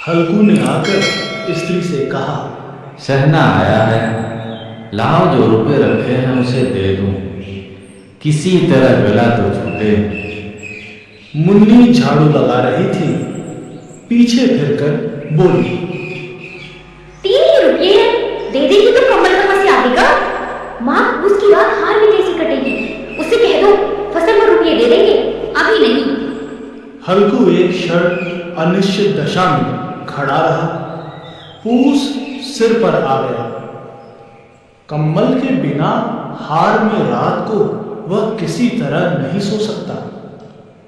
हल्कू ने आकर स्त्री से कहा, सहना आया है, लाओ जो रुपए रखे हैं उसे दे दूं, किसी तरह गला तो छूटे। मुन्नी झाड़ू लगा रही थी, पीछे फिरकर बोली, 3 ही रुपये हैं, दे देगी तो कमल कहाँ से आएगा? माँ उसकी बात हार में कैसी कटेगी? उसे कह दो फसल में रुपये दे देंगे, अभी नहीं। हल्कू एक क्षण अनिश्चित दशा में खड़ा रहा। पूस सिर पर आ गया। कम्बल के बिना हार में रात को वह किसी तरह नहीं सो सकता,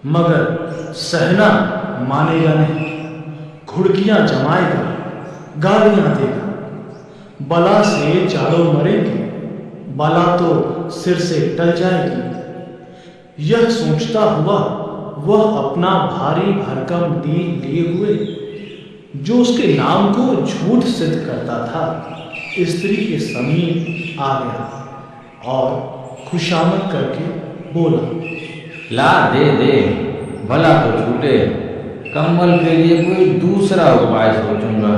मगर सहना मानेगा नहीं। घुड़कियां जमाएगा, गालियां देगा, बला से चारों मरेंगे, बला तो सिर से टल जाएगी। यह सोचता हुआ वह अपना भारी भरकम दीन लिए हुए, जो उसके नाम को झूठ सिद्ध करता था, स्त्री के समीप आ गया और खुशामद करके बोला, ला दे दे, भला तो छूटे, कम्बल के लिए कोई दूसरा उपाय सोचूंगा।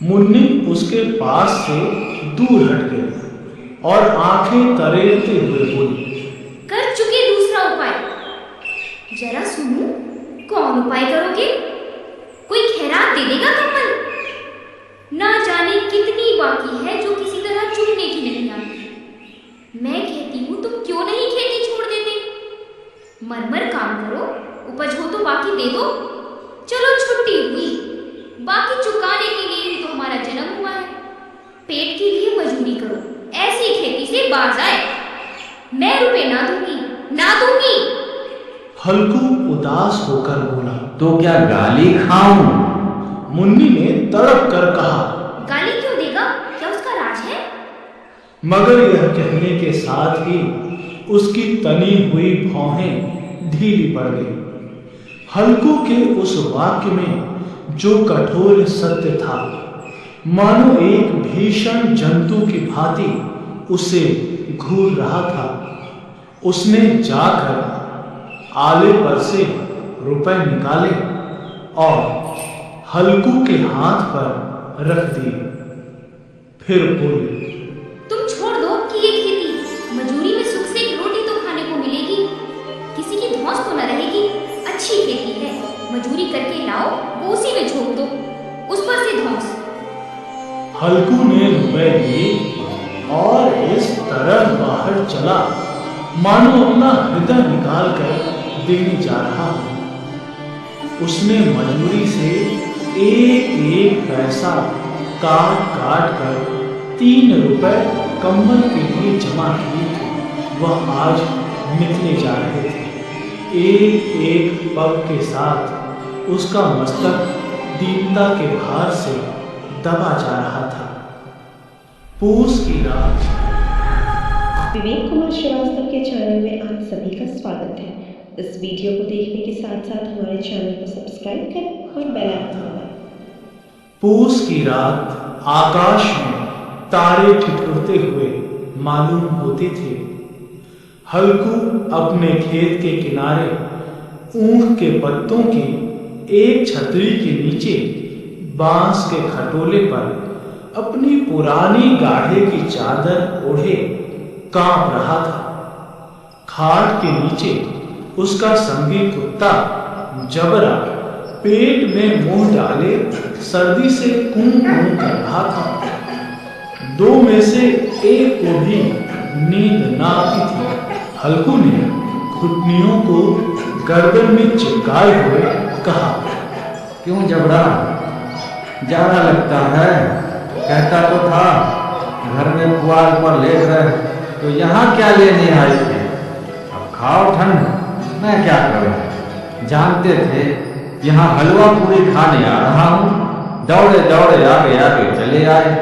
मुन्नी उसके पास से दूर हट गई और आंखें तरेलते हुए बोली, कर चुके दूसरा उपाय, जरा सुनो, कौन उपाय करोगे? कोई खैरात दे देगा कम्बल? ना जाने कितनी बाकी है जो किसी तरह चुनने की नहीं आती। मैं कहती हूँ तुम क्यों नहीं खेती छोड़ देते? मरमर काम करो, उपज हो तो बाकी दे दो। चलो छुट्टी हुई, बाकी चुकाने के लिए ही तो हमारा जन्म हुआ है। पेट के लिए मजदूरी करो, ऐसी खेती से बाज आए। मैं रुपए ना दूंगी, ना दूंगी। हल्कू उदास होकर बोला, तो क्या गाली खाऊं? मुन्नी ने तड़प कर कहा, गाली क्यों देगा? क्या उसका राज है? मगर यह कहने के साथ ही उसकी तनी हुई भौहें ढीली पड़ गई। हल्कू के उस वाक्य में जो कठोर सत्य था, मानो एक भीषण जंतु की भांति उसे घूर रहा था। उसने जाकर आले पर से रुपए निकाले और हल्कू के हाथ पर रख दिए। फिर बोले, तुम छोड़ दो कि ये खेती, मजूरी में सुख से एक रोटी तो खाने को मिलेगी, किसी की धौंस तो न रहेगी। अच्छी खेती है, मजूरी करके लाओ, वो उसी में झोंक दो, उस पर से धौंस। हल्कू ने रुपए लिए और इस तरह बाहर चला मानो अपना हृदय निकाल कर देने जा रहा हो। उसने मजूरी से एक एक पैसा काट काट कर 3 रुपए कम्बल के लिए जमा किए थे। वह आज निकले जा रहे थे। एक एक पग के साथ उसका मस्तक दीनता के भार से दबा जा रहा था। पूस की रात। विवेक कुमार श्रीवास्तव के चैनल में आप सभी का स्वागत है। इस वीडियो को देखने के साथ साथ हमारे चैनल को सब्सक्राइब करें और बेल आइकन दबाएं। पूस की रात आकाश में तारे ठिठुरते हुए मालूम होते थे। हल्कू अपने खेत के किनारे ऊख के पत्तों की एक छतरी के नीचे बांस के खटोले पर अपनी पुरानी गाढ़े की चादर ओढ़े कांप रहा था। खाट के नीचे उसका संगी कुत्ता जबरा पेट में मुंह डाले सर्दी से कूं कूं कर रहा था। 2 में से एक को भी नींद ना आती थी। हल्कू ने घुटनियों को गर्दन में चिपकाए हुए कहा, क्यों जबरा, जाना लगता है? कहता तो था घर में पुआल पर लेट रहे, तो यहाँ क्या लेने आई थे? अब खाओ ठंड, मैं क्या करूं? जानते थे यहाँ हलवा पूरी खाने आ रहा हूँ, दौड़े दौड़े आगे आगे चले आए।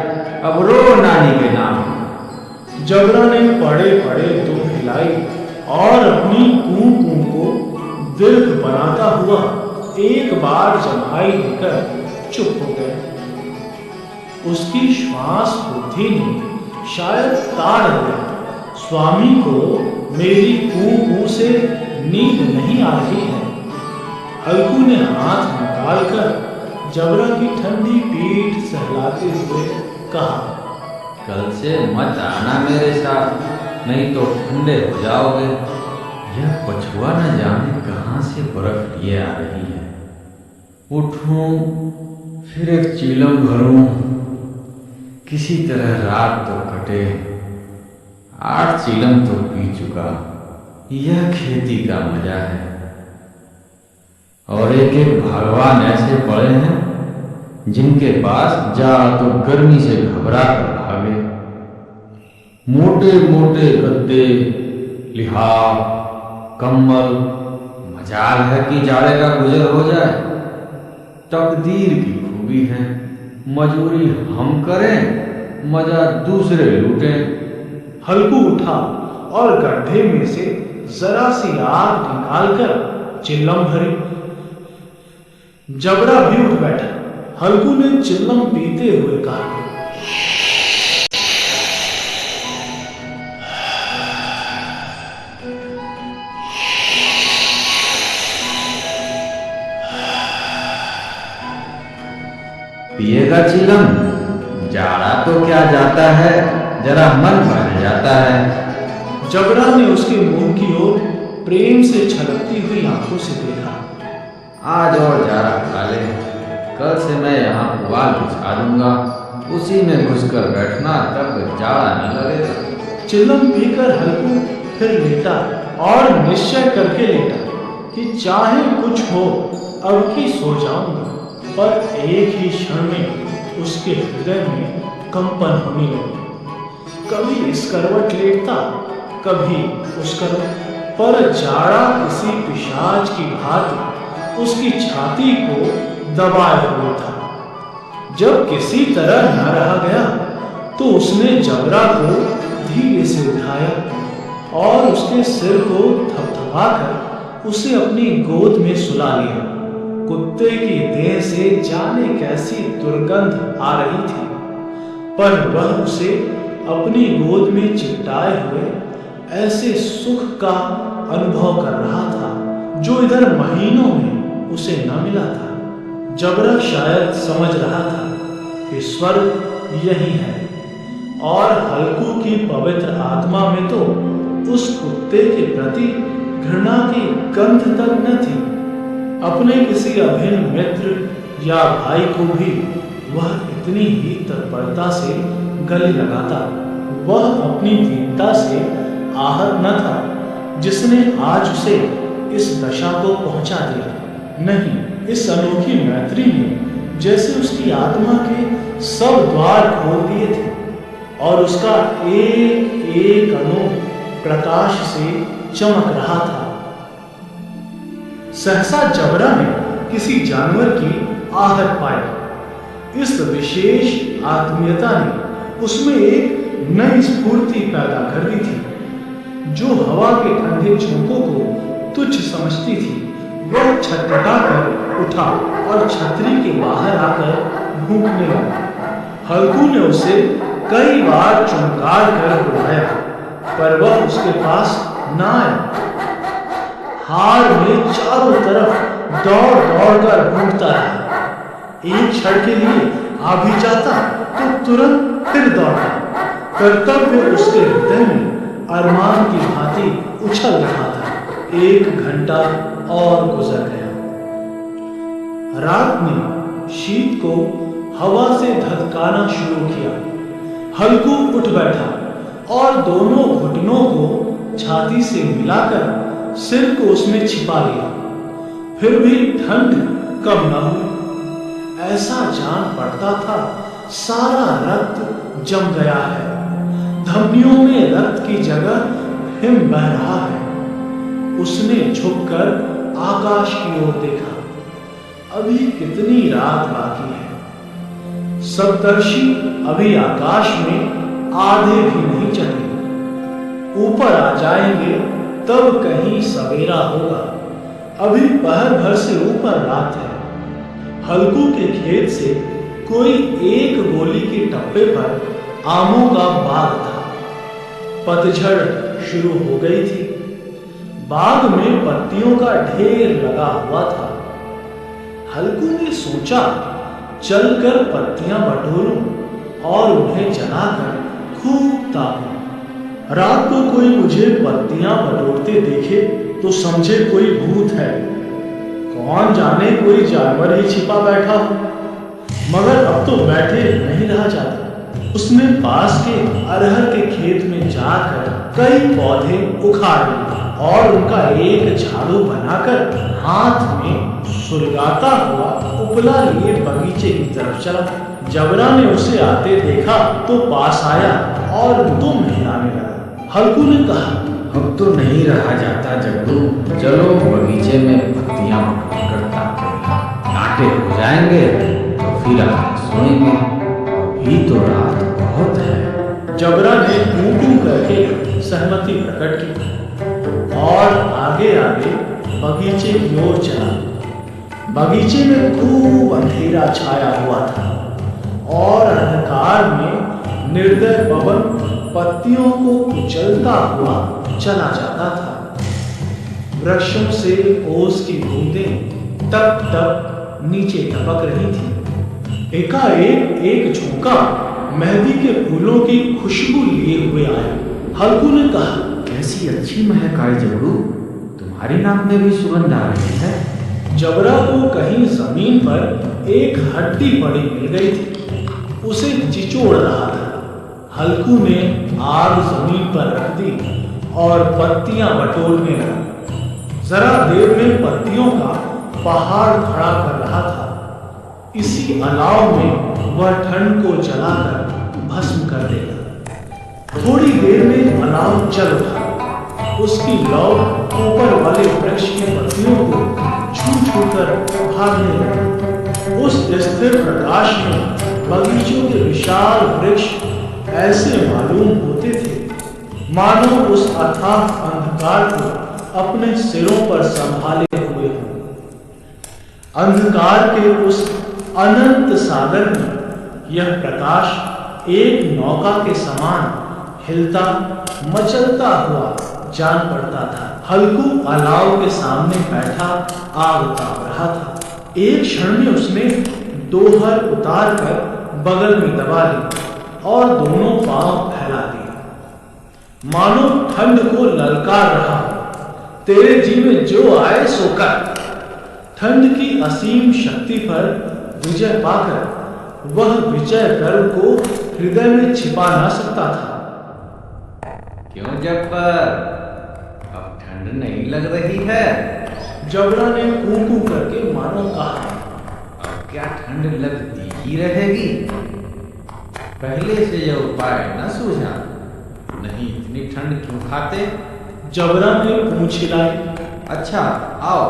अब रो नानी के नाम। जबरा ने पड़े पड़े दुम हिलाई और अपनी कूं कूं को दीर्घ बनाता हुआ एक बार जमाई लेकर चुप हो गया। उसकी श्वास बुद्धि ने शायद ताड़ दिया। स्वामी को मेरी कूं कूं से नींद नहीं आ रही है। हल्कू ने हाथ निकालकर जबरा की ठंडी पीठ सहलाते हुए कहा, कल से मत आना मेरे साथ, नहीं तो ठंडे हो जाओगे। यह पछुआ न जाने कहाँ से बर्फ लिए आ रही है। उठूं, फिर एक चीलम भरूं, किसी तरह रात तो कटे। 8 चीलम तो पी चुका, यह खेती का मजा है। और एक एक भगवान ऐसे पड़े हैं जिनके पास जा तो गर्मी से घबरा कर भागे। मोटे मोटे गद्दे, लिहाफ, कम्बल, मजाल है कि जाड़े का गुजर हो जाए। तकदीर की खूबी है, मजूरी हम करें, मजा दूसरे लूटें। हल्कू उठा और गड्ढे में से जरा सी आग निकालकर चिल्लम भरी। जबरा भी उठ बैठा। हल्कू ने चिल्लम पीते हुए कहा, पिएगा चिलम? जाड़ा तो क्या जाता है, जरा मन भर जाता है। जबरा ने उसके मुंह की ओर प्रेम से छलकती हुई आंखों से देखा। आज और जाड़ा खा ले, कल से मैं यहाँ पुआल बिछा दूंगा, उसी में घुसकर बैठना, तब जाड़ा न लगेगा। चिल्लम पीकर हल्कू फिर लेटा और निश्चय करके लेटा कि चाहे कुछ हो अब की सो जाऊंगा। पर एक ही क्षण में उसके हृदय में कंपन होने लगी। कभी इस करवट लेटता, कभी उस करवट, पर जाड़ा किसी पिशाच की भांति उसकी छाती को दबाए हुए था। जब किसी तरह न रहा गया तो उसने जबरा को धीरे से उठाया और उसके सिर को थपथपाकर उसे अपनी गोद में सुला लिया। कुत्ते की देह से जाने कैसी दुर्गंध आ रही थी, पर वह उसे अपनी गोद में चिपटाए हुए ऐसे सुख का अनुभव कर रहा था जो इधर महीनों में उसे न मिला था। जबरा शायद समझ रहा था कि स्वर्ग यही है, और हल्कू की पवित्र आत्मा में तो उस कुत्ते के प्रति घृणा की गंध तक न थी। अपने किसी अभिन्न मित्र या भाई को भी वह इतनी ही तत्परता से गले लगाता। वह अपनी दीनता से आहत न था जिसने आज उसे इस दशा को पहुंचा दिया। नहीं, इस अनोखी मैत्री ने जैसे उसकी आत्मा के सब द्वार खोल दिए थे और उसका एक एक अणु प्रकाश से चमक रहा था। सहसा जबरा ने किसी जानवर की आहट पाई। इस विशेष आत्मीयता ने उसमें एक नई स्फूर्ति पैदा कर दी थी। जो हवा के ठंडे झोंकों को तुच्छ समझती थी, वह छटपटा कर उठा और छतरी के बाहर आकर भूखने लगा। हल्कू ने उसे कई बार चुमकार कर बुलाया, पर वह उसके पास न आया। हार में चारों तरफ दौड़ दौड़ कर ढूंढता रहा। एक क्षण के लिए आ भी जाता तो तुरंत फिर दौड़ता। कर्तव्य उसके हृदय में अरमान की भांति उछल रहा था। 1 घंटा और गुजर गया। रात ने शीत को हवा से धधकाना शुरू किया। हल्कू उठ बैठा और दोनों घुटनों को छाती से मिलाकर सिर को उसमें छिपा लिया। फिर भी ठंड कम न हुई। ऐसा जान पड़ता था सारा रक्त जम गया है, धमनियों में रक्त की जगह हिम बह रहा है। उसने झुककर आकाश की ओर देखा। अभी कितनी रात बाकी है। सप्तर्षि अभी आकाश में आधे भी नहीं चढ़े। ऊपर आ जाएंगे तब कहीं सवेरा होगा। अभी पहर भर से ऊपर रात है। हल्कू के खेत से कोई 1 गोली के टप्पे पर आमों का बाग था। पतझड़ शुरू हो गई थी। बाग में पत्तियों का ढेर लगा हुआ था। हल्कू ने सोचा चलकर पत्तियां बटोरूं और उन्हें जलाकर खूब तापूं। रात को कोई मुझे पत्तियां बटोरते देखे तो समझे कोई भूत है, कौन जाने कोई जानवर ही छिपा बैठा हो। मगर अब तो बैठे नहीं रहा जाता। उसने पास के अरहर के खेत में जाकर कई पौधे उखाड़ लिए और उनका एक झाड़ू बनाकर हाथ में सुलगाता हुआ उपला लिए बगीचे की तरफ चला। जबरा ने उसे आते देखा तो पास आया और दुम हिलाने लगा। हल्कू ने कहा, अब तो नहीं रहा जाता जबरू, चलो बगीचे में पत्तियां करता कांटे हो जाएंगे तो फिर आप सोएंगे, अभी तो रात बहुत है। जबरा ने कूं करके सहमति प्रकट की और आगे आगे बगीचे की ओर चला। बगीचे में खूब अंधेरा छाया हुआ था और अंधकार में निर्दय पवन पत्तियों को कुचलता हुआ चला जाता था। वृक्षों से ओस की बूंदें टप टप नीचे टपक रही थी। एकाएक एक झोंका मेहंदी के फूलों की खुशबू लिए हुए आया। हल्कू ने कहा, कैसी अच्छी महक आई जबरू, तुम्हारी नाक में भी सुगंध आ रही है। जबरा को कहीं जमीन पर एक हड्डी पड़ी मिल गई थी, उसे चिचोड़ रहा था। हल्कू ने आग जमीन पर रख दी और पत्तियां बटोरने लगा। जरा देर में पत्तियों का पहाड़ खड़ा कर रहा था। इसी अलाव में वह ठंड को जलाकर भस्म कर देगा। थोड़ी देर में अलाव जल उठा। उसकी लौ ऊपर वाले वृक्ष के पत्तियों को छू छू कर भागने लगी। उस स्थिर प्रकाश में बगीचों के विशाल वृक्ष ऐसे मालूम होते थे मानो उस अथाह अंधकार को अपने सिरों पर संभाले हुए हों। अंधकार के उस अनंत सागर में यह प्रकाश एक नौका के समान हिलता मचलता हुआ जान पड़ता था। हल्कू अलाव के सामने बैठा आग ताप रहा था। एक क्षण में उसने दोहर उतार कर बगल में दबा ली और दोनों पांव फैला दिए मानो ठंड को ललकार रहा। तेरे जी में जो आए सो कर। ठंड की असीम शक्ति पर विजय पाकर वह विजय गर्व को हृदय में छिपा ना सकता था। क्यों जब्बर, अब ठंड नहीं लग रही है? जबरा ने कूं करके मानो कहा, अब क्या ठंड लगती ही रहेगी? पहले से यह उपाय न सूझा, नहीं इतनी ठंड क्यों खाते? जबरा ने पूंछ हिलाई। अच्छा आओ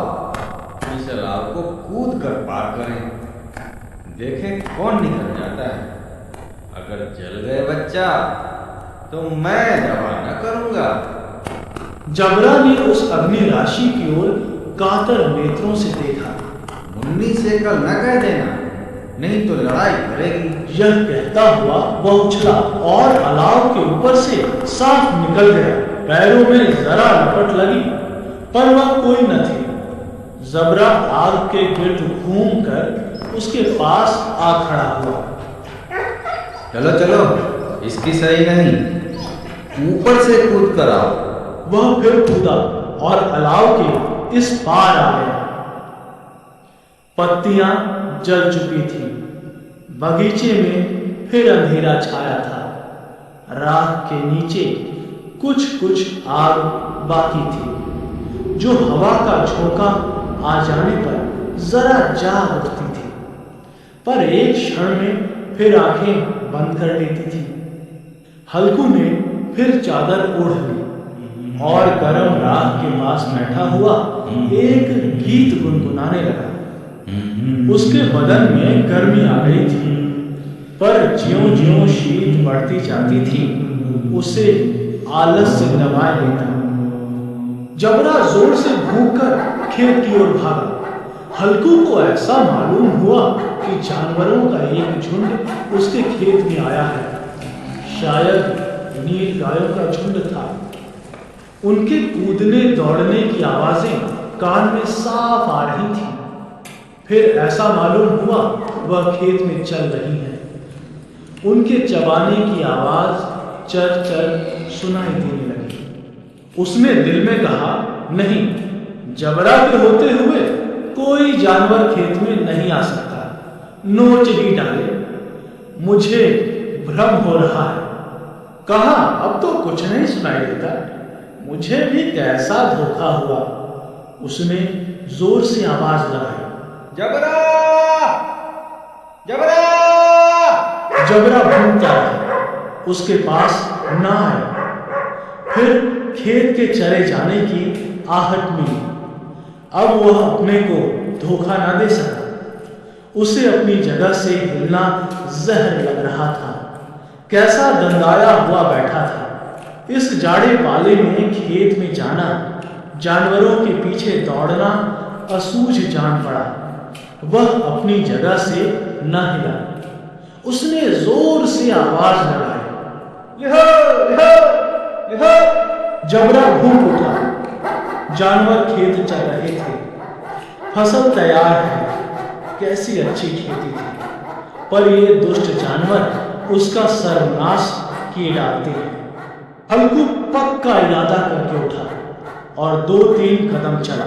इस अलाव को कूद कर पार करें, देखें कौन निकल जाता है। अगर जल गए बच्चा तो मैं दवा न करूंगा। जबरा ने उस अग्नि राशि की ओर कातर नेत्रों से देखा। मुन्नी से कल न कह देना, नहीं तो लड़ाई करेगी। यह कहता हुआ वह उछला और अलाव के ऊपर से साफ निकल गया। पैरों में जरा लपट लगी पर वह कोई न थी। जबरा आग के गिर्द घूमकर उसके पास आ खड़ा हुआ। चलो चलो, इसकी सही नहीं, ऊपर से कूद कर आओ। वह फिर कूदा और अलाव के इस पार आ गया। पत्तियां जल चुकी थी। बगीचे में फिर अंधेरा छाया था। राख के नीचे कुछ कुछ आग बाकी थी जो हवा का झोंका आ जाने पर जरा जाग उठती थी, पर एक क्षण में फिर आंखें बंद कर लेती थी। हल्कू ने फिर चादर ओढ़ ली और गर्म राख के पास बैठा हुआ एक गीत गुनगुनाने लगा। उसके बदन में गर्मी आ गई थी, पर ज्यों-ज्यों शीत बढ़ती जाती थी उसे आलस से दबाए लेता। जबरा जोर से भूखकर खेत की ओर भागा। हल्कू को ऐसा मालूम हुआ कि जानवरों का एक झुंड उसके खेत में आया है। शायद नील गायों का झुंड था। उनके कूदने दौड़ने की आवाजें कान में साफ आ रही थी। फिर ऐसा मालूम हुआ वह खेत में चल रही हैं। उनके चबाने की आवाज चर चर सुनाई देने लगी। उसने दिल में कहा, नहीं, जबरा के होते हुए कोई जानवर खेत में नहीं आ सकता, नोच ही डाले। मुझे भ्रम हो रहा है। कहा, अब तो कुछ नहीं सुनाई देता। मुझे भी कैसा धोखा हुआ। उसने जोर से आवाज लगाई, जबरा, जबरा। जबरा भूखता रहा, उसके पास ना आया। फिर खेत के चले जाने की आहट मिली। अब वह अपने को धोखा ना दे सका। उसे अपनी जगह से हिलना जहर लग रहा था। कैसा दंदाया हुआ बैठा था। इस जाड़े पाले में खेत में जाना, जानवरों के पीछे दौड़ना असूझ जान पड़ा। वह अपनी जगह से न हिला। उसने जोर से आवाज लगाई, लिहो, लिहो, लिहो। जबरा भूख उठा। जानवर खेत चल रहे थे। फसल तैयार है। कैसी अच्छी खेती थी, पर ये दुष्ट जानवर उसका सर्वनाश किए डालते हैं। हल्कू पक्का इरादा करके उठा और 2-3 कदम चला,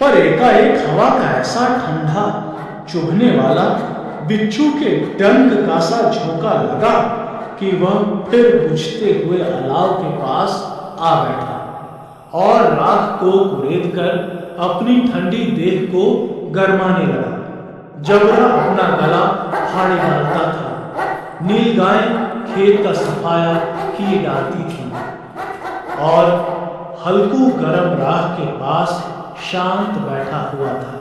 पर एकाएक हवा का ऐसा ठंडा चुभने वाला बिच्छू के डंक का सा झोंका लगा कि वह फिर बुझते हुए अलाव के पास आ बैठा और राख को कुरेद कर अपनी ठंडी देह को गरमाने लगा। जबरा अपना गला फाड़े डालता था। नीलगाय खेत का सफाया किए डालती थी और हल्कू गरम राख के पास शांत बैठा हुआ था।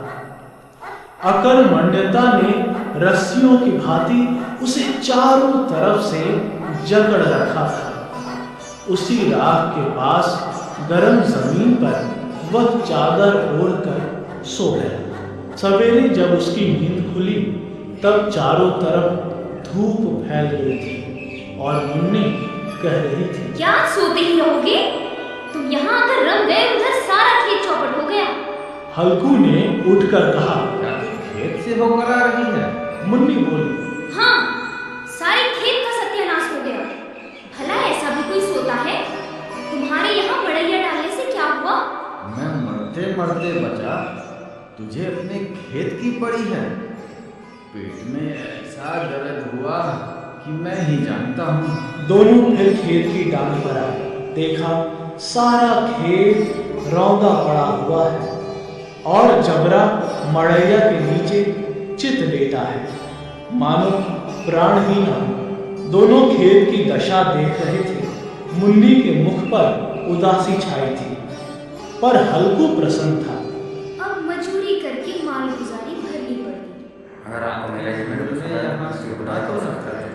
अकर्मण्यता ने रस्सियों की भांति उसे चारों तरफ से जकड़ रखा था। उसी राख के पास गरम जमीन पर वह चादर ओढ़कर सो गया। सवेरे जब उसकी नींद खुली तब चारों तरफ धूप फैल गई थी और मुन्नी कह रही थी, क्या सोते ही रहोगे? तुम यहाँ आकर रम गए, उधर सारा खेत चौपट हो गया। हल्कू ने उठकर कहा, क्या तू खेत से होकर आ रही है? मुन्नी बोली, हाँ, सारे खेत का सत्यानाश हो गया। भला ऐसा भी कोई सोता है? तुम्हारे यहाँ मड़ैया डालने से क्या हुआ? मैं मरते मरते बचा, तुझे अपने खेत की पड़ी है। पेट में ऐसा दर्द हुआ कि मैं ही जानता हूँ। दोनों फिर खेत की डाली पर आए। देखा सारा खेत रौंदा पड़ा हुआ है और जबरा मड़ैया के नीचे चित लेटा है, मानो प्राणहीन हो। दोनों खेत की दशा देख रहे थे। मुन्नी के मुख पर उदासी छाई थी, पर हल्कू प्रसन्न था। अब मजूरी करके माल गुजारी भरनी पड़ती। अगर आपको मिलेगी, मैं तो यहाँ से उड़ा तो सकता है।